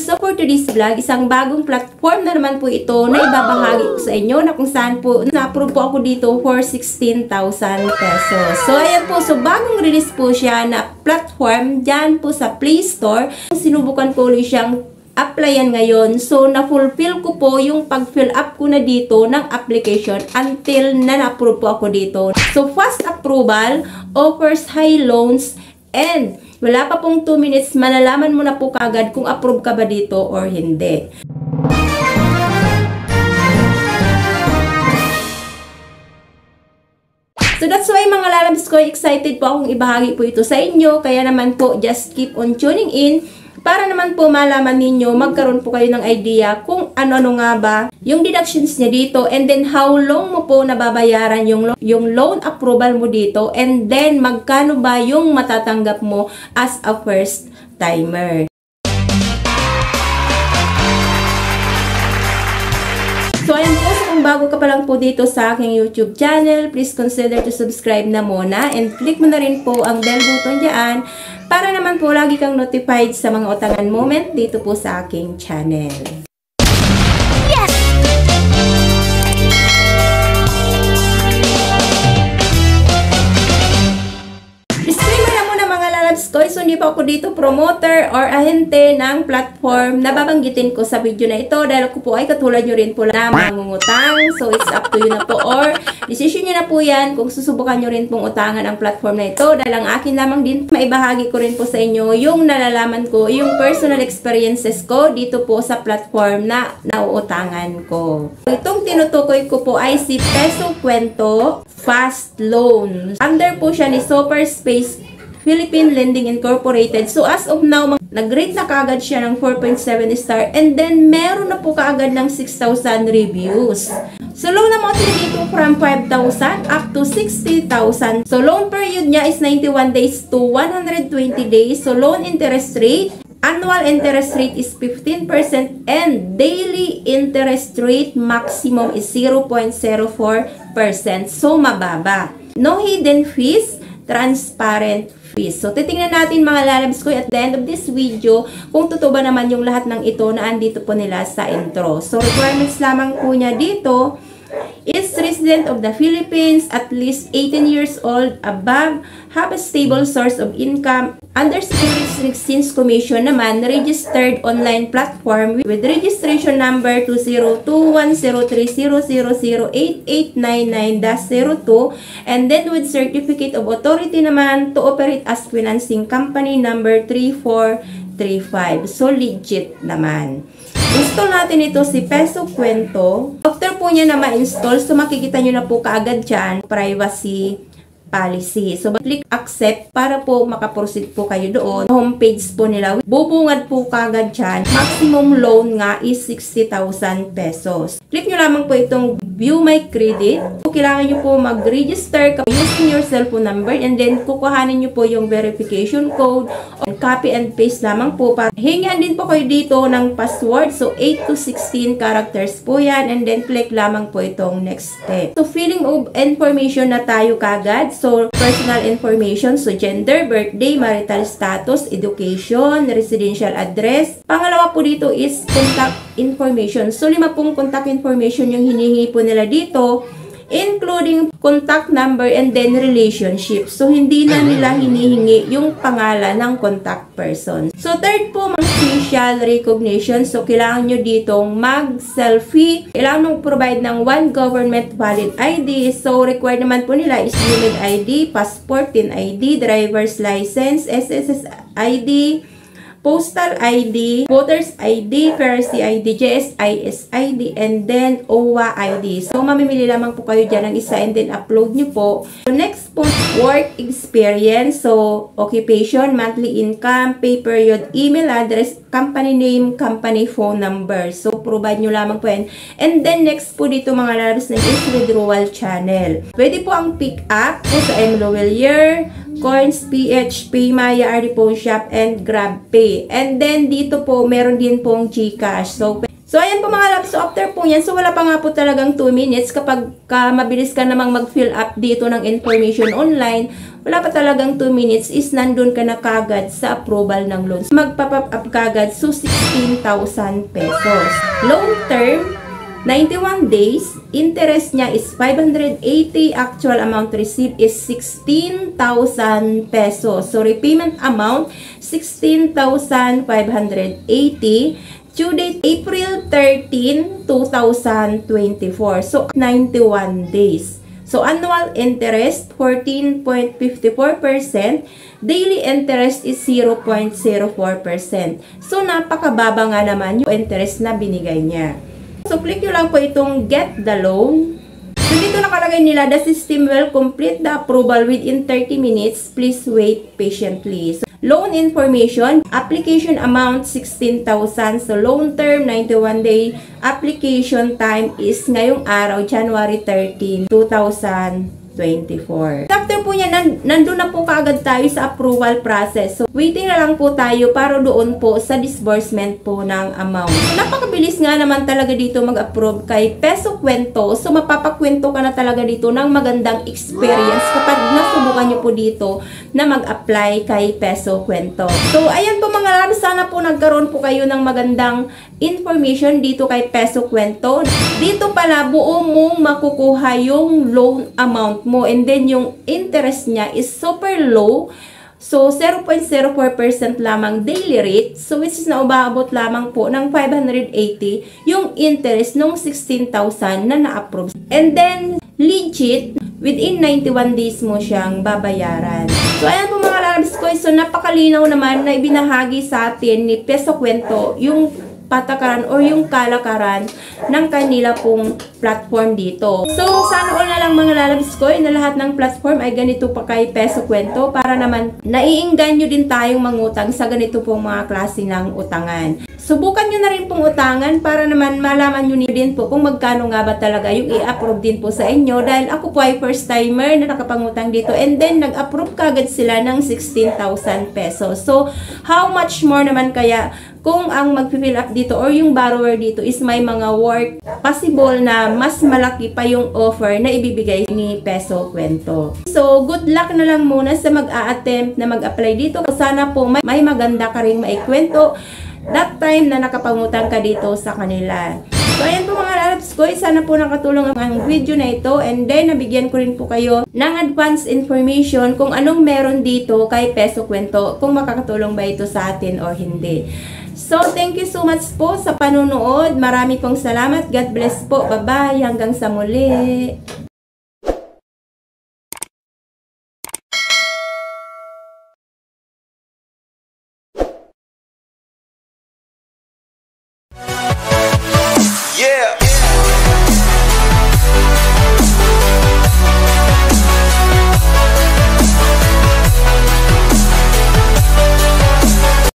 So for today's vlog, isang bagong platform na naman po ito na ibabahagi ko sa inyo na kung saan po na-approve po ako dito for 16,000 pesos. So ayan po, so bagong release po siya na platform dyan po sa Play Store. Sinubukan ko ulit siyang applyan ngayon. So na-fulfill ko po yung pag-fill up ko na dito ng application until na na-approve po ako dito. So fast approval, offers high loans, and wala pa pong 2 minutes, malalaman mo na po kaagad kung approve ka ba dito or hindi. So that's why mga lalabs ko, excited po akong ibahagi po ito sa inyo. Kaya naman po, just keep on tuning in para naman po malaman ninyo, magkaroon po kayo ng idea kung ano-ano nga ba yung deductions niya dito, and then how long mo po nababayaran yung loan approval mo dito, and then magkano ba yung matatanggap mo as a first timer. So ayan po, so kung bago ka pa lang po dito sa aking YouTube channel, please consider to subscribe na muna and click mo na rin po ang bell button dyan para naman po lagi kang notified sa mga utangan moment dito po sa aking channel. So, hindi pa ako dito promoter or ahente ng platform na babanggitin ko sa video na ito dahil ako po ay katulad nyo rin po na mangungutang. So, it's up to you na po or decision nyo na po yan kung susubukan nyo rin pong utangan ang platform na ito dahil ang akin lamang din maibahagi ko rin po sa inyo yung nalalaman ko, yung personal experiences ko dito po sa platform na nauutangan ko. Itong tinutukoy ko po ay si Peso Kwento Fast Loan. Under po siya ni Super Space Philippine Lending Incorporated. So, as of now, nag-rate na kaagad siya ng 4.7 star and then meron na po kaagad ng 6,000 reviews. So, loan amount niya dito from 5,000 up to 60,000. So, loan period niya is 91 days to 120 days. So, loan interest rate, annual interest rate is 15% and daily interest rate maximum is 0.04%. So, mababa. No hidden fees, transparent fees. So, titingnan natin mga lalabs ko at the end of this video kung totoo ba naman yung lahat ng ito na andito po nila sa intro. So, requirements lamang po niya dito is resident of the Philippines, at least 18 years old, above, have a stable source of income. Under Securities and Exchange Commission naman, registered online platform with registration number 2021030008899-02, and then with certificate of authority naman to operate as financing company number 3435. So, legit naman. Install natin ito si Peso Kwento. After po niya na ma-install, so makikita nyo na po kaagad dyan, privacy policy. So, click accept para po makaproceed po kayo doon. Homepage po nila. Bubungad po kaagad dyan. Maximum loan nga is 60,000 pesos. Click nyo lamang po itong view my credit. So, kailangan nyo po mag-register using your cellphone number and then kukuhanin nyo po yung verification code. Copy and paste lamang po. Hingihan din po kayo dito ng password. So, 8 to 16 characters po yan. And then, click lamang po itong next step. So, filling of information na tayo kagad. So, personal information. So, gender, birthday, marital status, education, residential address. Pangalawa po dito is contact information. So, 5 pong contact information yung hinihingi po nila dito, including contact number and then relationship. So, hindi na nila hinihingi yung pangalan ng contact person. So, third po, facial recognition. So, kailangan nyo ditong mag-selfie. Kailangan nyo provide ng 1 government valid ID. So, required naman po nila is unit ID, passport, TIN ID, driver's license, SSS ID, Postal ID, Voters ID, PRC ID, GSIS ID, and then OWA ID. So, mamimili lamang po kayo dyan ng isa and then upload nyo po. So, next po, work experience. So, occupation, monthly income, pay period, email address, company name, company phone number. So, provide nyo lamang po yan. And then, next po dito mga lalabas na is withdrawal channel. Pwede po ang pick up po sa MLOWeller, Coins, PH, Paymaya, RD Phone Shop, and GrabPay. And then, dito po, meron din pong GCash. So, So, ayan po mga loves. So, after po yan, so wala pa nga po talagang 2 minutes kapag mabilis ka namang mag-fill up dito ng information online, wala pa talagang 2 minutes is nandun ka na kagad sa approval ng loan. So, magpa-pop up kagad, so 16,000 pesos. Long term, 91 days, interest niya is 580, actual amount received is 16,000 pesos. So, repayment amount, 16,580. Due date, April 13, 2024. So, 91 days. So, annual interest, 14.54%. Daily interest is 0.04%. So, napakababa nga naman yung interest na binigay niya. So, click nyo lang po itong get the loan. So, dito nakalagay nila, the system will complete the approval within 30 minutes. Please wait patiently. So, loan information, application amount 16,000. So, loan term 91 day. Application time is ngayong araw, January 13, 2024. After po niya, nandun na po kaagad tayo sa approval process. So, waiting na lang po tayo para doon po sa disbursement po ng amount. So, napakabilis nga naman talaga dito mag-approve kay Peso Kwento. So, mapapakwento ka na talaga dito ng magandang experience kapag nasubukan nyo po dito na mag-apply kay Peso Kwento. So, ayan po mga loves, sana po nagkaroon po kayo ng magandang information dito kay Peso Kwento. Dito pala, buo mong makukuha yung loan amount mo, and then yung interest niya is super low. So, 0.04% lamang daily rate. So, which is na umaabot lamang po ng 580 yung interest nung 16,000 na na-approve. And then, legit, within 91 days mo siyang babayaran. So, ayan po mga loves ko. So, napakalinaw naman na ibinahagi sa atin ni Peso Kwento yung patakaran o yung kalakaran ng kanila pong platform dito. So, sana all na lang mga lalabs ko na lahat ng platform ay ganito pa kay Peso Kwento para naman naiingganyo din tayong mangutang sa ganito pong mga klase ng utangan. Subukan nyo na rin pong utangan para naman malaman nyo din po kung magkano nga ba talaga yung i-approve din po sa inyo, dahil ako po ay first timer na nakapangutang dito, and then nag-approve kagad sila ng 16,000 pesos. So, how much more naman kaya kung ang mag-fill up dito or yung borrower dito is may mga work possible na mas malaki pa yung offer na ibibigay ni Peso Kwento. So, good luck na lang muna sa mag-a-attempt na mag-apply dito. Sana po may maganda ka rin maikwento that time na nakapangutang ka dito sa kanila. So, ayan po mga lalabs ko. Sana po nakatulong ang video na ito, and then nabigyan ko rin po kayo ng advance information kung anong meron dito kay Peso Kwento, kung makakatulong ba ito sa atin o hindi. So, thank you so much po sa panunood. Marami pong salamat. God bless po. Bye-bye. Hanggang sa muli. Yeah.